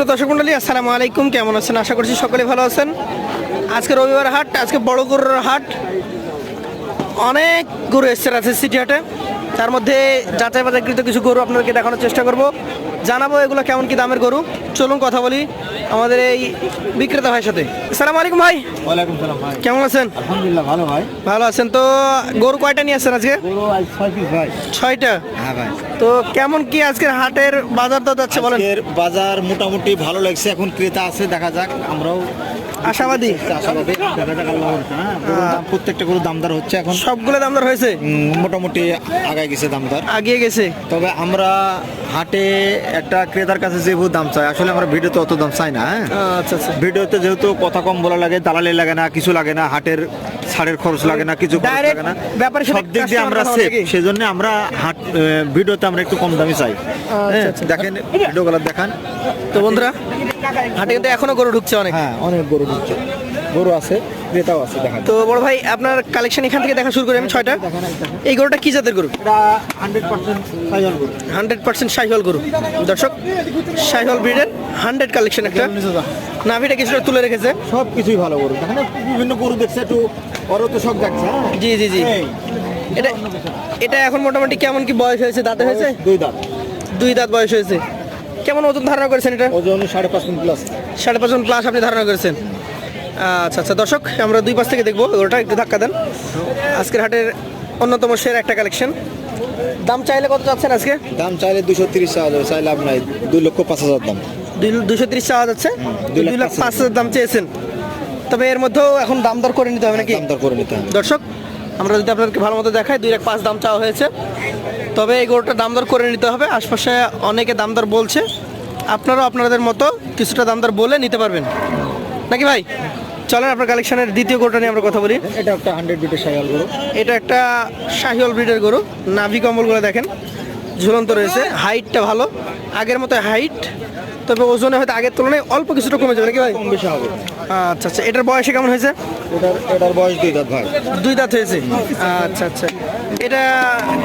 সুপ্রিয় দর্শক মণ্ডলী, আসসালামু আলাইকুম। কেমন আছেন? আশা করছি সকলে ভালো আছেন। আজকে রবিবার হাট, আজকে বড় গরুর হাট। অনেক গরু এসছে রাজশাহী সিটি হাটে। তার মধ্যে যাচাই বাছাইকৃত কিছু গরু আপনাদেরকে দেখানোর চেষ্টা করব, জানাবো এগুলো কেমন কি দামের গরু। চলুন কথা বলি আমাদের এই বিক্রেতা ভাইয়ের সাথে। আসসালামু আলাইকুম ভাই। ওয়ালাইকুম সালাম ভাই। কেমন আছেন? আলহামদুলিল্লাহ ভালো ভাই। ভালো আছেন তো? গরু কয়টা নিয়ে আসছেন আজকে? গরু আজ 6 পিস ভাই। 6টা। হ্যাঁ ভাই। তো কেমন কি আজকের হাটের বাজার দর যাচ্ছে বলেন? আজকের বাজার মোটামুটি ভালো লাগছে, এখন ক্রেতা আছে, দেখা যাক। আমরাও আশাবাদী। আশাবাদী, দেখা যাক আল্লাহ ভরসা। হ্যাঁ, গরুর দাম প্রত্যেকটা গরুর দামদার হচ্ছে এখন। সবগুলো দামদার হয়েছে? মোটামুটি আগায় গেছে দামদার। আগিয়ে গেছে। তবে আমরা হাটে একটা ক্রেতার কাছে যে দাম চাই, আসলে আমরা ভিডিওতে অত দাম চাই না। হ্যাঁ, আচ্ছা আচ্ছা। ভিডিওতে যেহেতু কথা কম বলা লাগে, দালালি লাগে না, কিছু লাগে না, হাটের ছাড়ের খরচ লাগে না, কিছু খরচ লাগে না, ব্যাপারে সব দিক দিয়ে আমরা সেফ। সেজন্য আমরা হাট ভিডিওতে আমরা একটু কম দামি চাই। হ্যাঁ, দেখেন ভিডিওগুলো দেখান। তো বন্ধুরা, হাটে কিন্তু এখনো গরু ঢুকছে অনেক। হ্যাঁ, অনেক গরু ঢুকছে, গরু আছে, ক্রেতাও আছে। দেখান। তো বড় ভাই, আপনার কালেকশন এখান থেকে দেখা শুরু করি আমি। 6টা। এই গরুটা কি জাতের গরু? এটা 100% সাইওয়াল গরু। 100% শাহিওয়াল গরু। দর্শক, শাহিওয়াল ব্রিডের 100 কালেকশন একটা। নাভিটা কিছুটা তুলে রেখেছে। সব কিছুই ভালো গরু। দেখেন বিভিন্ন গরু দেখছে, একটু ওরও তো শখ দেখছে। জি জি জি। এটা এটা এখন মোটামুটি কেমন কি বয়স হয়েছে? দাঁতে হয়েছে? 2 দাঁত। 2 দাঁত বয়স হয়েছে। কেমন ওজন ধারণা করেছেন এটা? ওজন 5.5 মণ প্লাস। 5.5 মণ প্লাস আপনি ধারণা করেছেন। আচ্ছা আচ্ছা দর্শক, আমরা দুই পাশ থেকে দেখবো। ওটা একটু ধাক্কা দেন। আজকের হাটের অন্যতম সেরা একটা কালেকশন। দাম চাইলে কত যাচ্ছেন আজকে? দাম চাইলে 230 চাওয়া যাবে, চাইলে লাভ নাই। 2,05,000 দাম। 230 চাওয়া যাচ্ছে। 2,05,000 দাম চেয়েছেন। তবে এর মধ্যেও এখন দাম দর করে নিতে হবে নাকি? দাম দর করে নিতে হবে। দর্শক, আমরা যদি আপনাদেরকে ভালো মতো দেখাই, 2,05,000 দাম চাওয়া হয়েছে। তবে এই গরুটা দাম দর করে নিতে হবে। আশপাশে অনেকে দাম দর বলছে, আপনারাও আপনাদের মতো কিছুটা দাম দর বলে নিতে পারবেন নাকি ভাই? চলেন আপনার কালেকশনের দ্বিতীয় গরুটা নিয়ে আমরা কথা বলি। এটা একটা 100 বিটের শাহিওয়াল গরু। এটা একটা শাহিওয়াল ব্রিডের গরু। নাভি কম্বলগুলো দেখেন ঝুলন্ত রয়েছে। হাইটটা ভালো, আগের মতো হাইট। তবে ওজনে হয়তো আগের তুলনায় অল্প কিছুটা কমে যাবে নাকি ভাই? কম বেশি হবে। আচ্ছা আচ্ছা। এটার বয়সে কেমন হয়েছে? এটার বয়স 2 দাঁত ভাই। 2 দাঁত হয়েছে। আচ্ছা আচ্ছা। এটা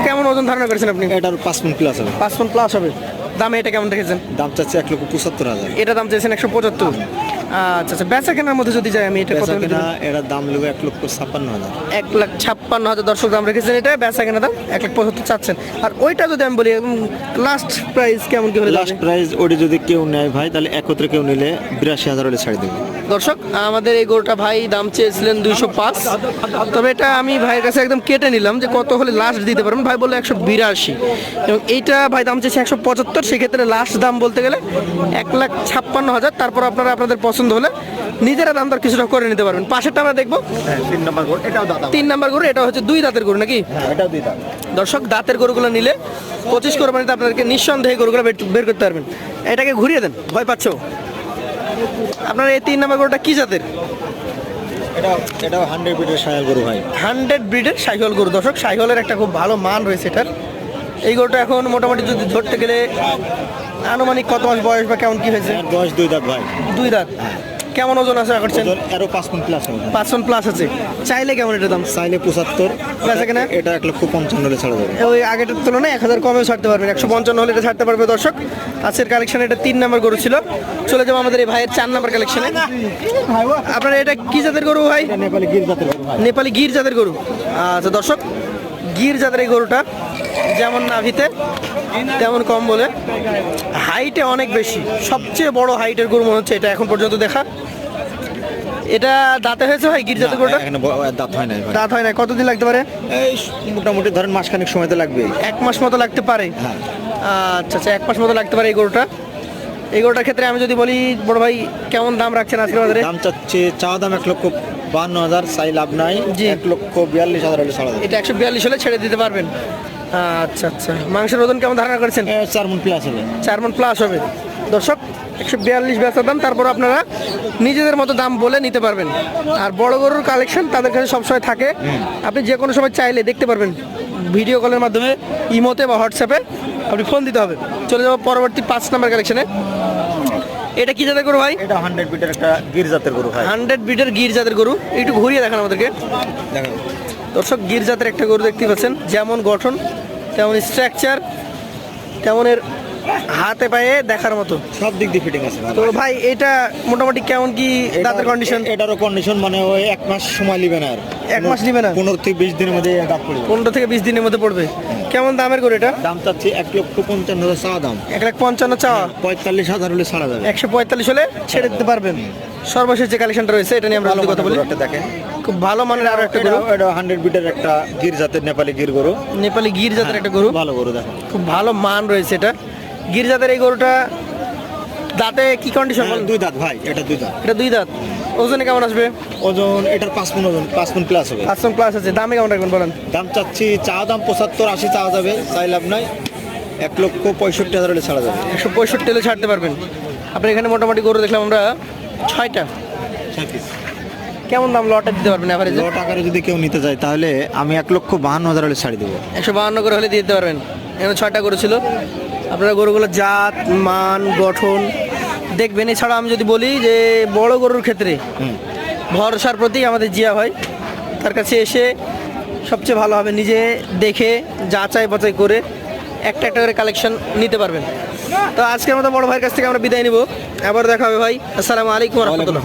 কেমন ওজন ধারণা করেছেন আপনি? এটার 5 মণ প্লাস হবে। 5 মণ প্লাস হবে। দামে এটা কেমন রেখেছেন? দাম চাচ্ছে 1,75,000। এটা দাম চেয়েছেন 175। আচ্ছা আচ্ছা। বেচা কেনার মধ্যে যদি যাই আমি, এটা কত হলে দেবেন? এটার দাম নেবে 1,56,000। 1,56,000 দর্শক দাম রেখেছেন। এটা বেচা কেনা দাম 1,75,000 চাচ্ছেন। আর ওইটা যদি আমি বলি লাস্ট প্রাইস কেমন কি হলে? লাস্ট প্রাইস ওটা যদি কেউ নেয় ভাই, তাহলে একত্রে কেউ নিলে 82,000 হলে ছাড়ি দেবে। দর্শক, আমাদের এই গরুটা ভাই দাম চেয়েছিলেন 205। তবে এটা আমি ভাইয়ের কাছে একদম কেটে নিলাম যে কত হলে লাস্ট দিতে পারবেন। ভাই বললো 182, এবং এইটা ভাই দাম চেয়েছে 175। সেক্ষেত্রে লাস্ট দাম বলতে গেলে 1,56,000। তারপর আপনারা আপনাদের পছন্দ হলে নিজেরা দাম দর কিছুটা করে নিতে পারবেন। পাশেরটা আমরা দেখবো। 3 নম্বর গরু, এটাও দাঁত। 3 নাম্বার গরু। এটা হচ্ছে 2 দাঁতের গরু নাকি? হ্যাঁ, এটাও 2 দাঁত। দর্শক, দাঁতের গরুগুলো নিলে 25 কোরবানিতে আপনাদেরকে নিঃসন্দেহে গরুগুলো বের করতে পারবেন। এটাকে ঘুরিয়ে দেন, ভয় পাচ্ছ। আপনার এই 3 নাম্বার গরুটা কি জাতের? এটাও 100 বিটের শাহিওয়াল গরু ভাই। 100 ব্রিডের শাহিওয়াল গরু। দর্শক, শাহিওয়ালের একটা খুব ভালো মান রয়েছে এটার। এই গরুটা এখন মোটামুটি যদি ধরতে গেলে আনুমানিক কত মাস বয়স বা কেমন কি হয়েছে? এর বয়স 2 দাঁত ভাই। 2 দাঁত। কেমন ওজন আছে করছেন? আরো 5 মণ প্লাস হবে। 5 মণ প্লাস আছে। চাইলে কেমন এটা দাম? চাইলে 75। বেচা কেনা? এটা 1,55,000 হলে ছাড়া যাবে। ওই আগেরটার তুলনায় 1,000 কমেও ছাড়তে পারবেন। 155 হলে এটা ছাড়তে পারবে। দর্শক, আজকের কালেকশনে এটা 3 নাম্বার গরু ছিল। চলে যাবো আমাদের এই ভাইয়ের 4 নাম্বার কালেকশনে। আপনার এটা কি জাতের গরু ভাই? নেপালি গির জাতের গরু ভাই। নেপালি গির জাতের গরু। আচ্ছা দর্শক, গির জাতের এই গরুটা যেমন নাভিতে তেমন কম বলে, হাইটে অনেক বেশি। সবচেয়ে বড় হাইটের গরু মনে হচ্ছে এটা এখন পর্যন্ত দেখা। এটা দাঁতে হয়েছে ভাই গির জাতের গরুটা? এখানে দাঁত হয় না ভাই। দাঁত হয় না। কতদিন লাগতে পারে? এই মোটামুটি ধরেন মাসখানেক সময় তো লাগবে। 1 মাস মতো লাগতে পারে। হ্যাঁ। আচ্ছা আচ্ছা, 1 মাস মতো লাগতে পারে এই গরুটা। এই গরুটার ক্ষেত্রে আমি যদি বলি বড় ভাই, কেমন দাম রাখছেন আজকের বাজারে? দাম চাচ্ছে, চাওয়া দাম 1,52,000, চাই লাভ নাই। জি। 1,42,000 হলে ছাড়া যাবে। এটা 142 হলে ছেড়ে দিতে পারবেন। আচ্ছা আচ্ছা। মাংসের ওজন কেমন ধারণা করেছেন? 4 মণ প্লাস হবে। 4 মণ প্লাস হবে। দর্শক, 142 বেচার দাম। তারপর আপনারা নিজেদের মতো দাম বলে নিতে পারবেন। আর বড় গরুর কালেকশন তাদের কাছে সবসময় থাকে। আপনি যে কোনো সময় চাইলে দেখতে পারবেন। ভিডিও কলের মাধ্যমে, ইমোতে বা হোয়াটসঅ্যাপে আপনি ফোন দিতে হবে। চলে যাবো পরবর্তী 5 নাম্বার কালেকশনে। এটা কি জাতের গরু ভাই? এটা 100 বিটের একটা গির জাতের গরু ভাই। 100 বিটের গির জাতের গরু। একটু ঘুরিয়ে দেখান আমাদেরকে। দেখেন দর্শক, গির জাতের একটা গরু দেখতে পাচ্ছেন। যেমন গঠন, তেমন স্ট্রাকচার, তেমন এর হাতে পায়ে দেখার মতো। সব দিক দিয়ে ফিটিং আছে তো ভাই এটা মোটামুটি কেমন কি দাঁতের কন্ডিশন? এটারও কন্ডিশন মানে ওই 1 মাস সময় নেবে না আর। 1 মাস নেবে না? 15 থেকে 20 দিনের মধ্যে দাঁত পড়বে। 15 থেকে 20 দিনের মধ্যে পড়বে। কেমন দামের গরু এটা? দাম চাচ্ছি 1,55,000 চাওয়া দাম। 1,55,000 চাওয়া। 45,000 হলে ছাড়া যাবে। 145 হলে ছেড়ে দিতে পারবেন। সর্বশেষ যে কালেকশনটা রয়েছে এটা নিয়ে আমরা যদি কথা বলি, একটা দেখেন খুব ভালো মানের আরো একটা গরু, এটা 100 বিটের একটা গির জাতের নেপালি গির গরু। নেপালি গির জাতের একটা গরু, ভালো গরু দেখেন, খুব ভালো মান রয়েছে এটা। গির জাতের এই গরুটা দাঁতে কি কন্ডিশন? দুই দাঁত ভাই, এটা দুই দাঁত। এটা দুই দাঁত। ওজনে কেমন আসবে? ওজন এটার 5 মণ ওজন, 5 মণ প্লাস হবে। 5 প্লাস আছে। দামে কেমন রাখবেন বলেন? দাম চাচ্ছি চা দাম 75-80 চাওয়া যাবে, চাই লাভ নাই। 1,65,000 হলে ছাড়া যাবে। 165 হলে ছাড়তে পারবেন। আপনার এখানে মোটামুটি গরু দেখলাম আমরা 6টা। কেমন দাম লটে দিতে পারবেন এভারেজে? লট আকারে যদি কেউ নিতে যায় তাহলে আমি 1,52,000 হলে ছাড়ি দেবো। 152 করে হলে দিয়ে দিতে পারবেন। এখানে 6টা গরু ছিল। আপনারা গরুগুলোর জাত, মান, গঠন দেখবেন। এছাড়া আমি যদি বলি যে বড় গরুর ক্ষেত্রে ভরসার প্রতি আমাদের জিয়া ভাই, তার কাছে এসে সবচেয়ে ভালো হবে নিজে দেখে যাচাই বাছাই করে একটা একটা করে কালেকশন নিতে পারবেন। তো আজকের মতো বড় ভাইয়ের কাছ থেকে আমরা বিদায় নিব। আবার দেখা হবে ভাই। আসসালামু আলাইকুম ওয়া রাহমাতুল্লাহ।